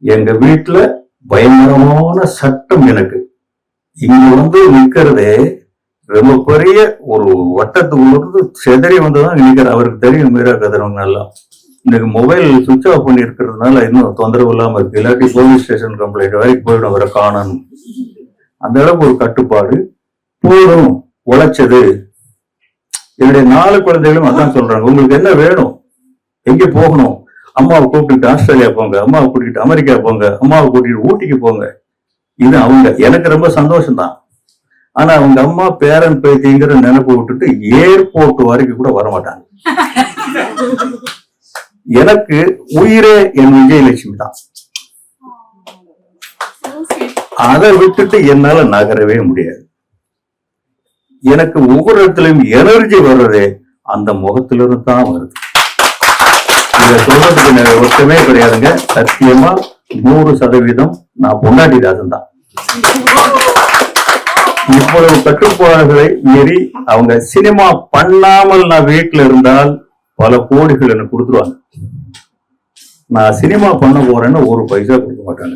எங்க வீட்டுல பயங்கரமான சட்டம் எனக்கு. இங்க நிக்கிறதே ரொம்ப பெரிய ஒரு வட்டத்துக்குள்ள செதறி வந்துதான் நிக்கிற. அவருக்கு தெரியும் மீரா கதிரவங்க எல்லாம். இன்னைக்கு மொபைல் சுவிட்ச் ஆஃப் பண்ணி இருக்கிறதுனால இன்னும் தொந்தரவு இல்லாம இருக்கு. இல்லாட்டி போலீஸ் ஸ்டேஷன் கம்ப்ளைண்ட் வரைக்கும் போயிடும் அவரை காணணும். அந்த அளவுக்கு ஒரு கட்டுப்பாடு. போதும் உழைச்சது. என்னுடைய 4 குழந்தைகளும் அதான் சொல்றாங்க. உங்களுக்கு என்ன வேணும்? எங்க போகணும்? அம்மாவை கூப்பிட்டு ஆஸ்திரேலியா போங்க, அம்மாவை கூட்டிட்டு அமெரிக்கா போங்க, அம்மாவை கூட்டிட்டு ஊட்டிக்கு போங்க. இது அவங்க. எனக்கு ரொம்ப சந்தோஷம் தான். ஆனா அவங்க அம்மா பேரன் பேத்திங்கிற நினைப்பு விட்டுட்டு ஏர்போர்ட் வரைக்கும் கூட வரமாட்டாங்க. எனக்கு உயிரே என் விஜயலட்சுமி தான். அதை விட்டுட்டு என்னால நகரவே முடியாது. எனக்கு ஒவ்வொரு இடத்துலயும் எனர்ஜி வர்றதே அந்த முகத்திலிருந்து தான் வருது. இதை சொல்றதுக்கு ஒருத்தமே கிடையாதுங்க. சத்தியமா 100% நான் பொண்டாட்டிதாசன் தான். இவ்வளவு கட்டுப்பாடுகளை மீறி அவங்க சினிமா பண்ணாமல் நான் வீட்டுல இருந்தால் பல கோடிகள் எனக்கு கொடுத்துருவாங்க. நான் சினிமா பண்ண போறேன்னு 1 பைசா கொடுக்க மாட்டாங்க.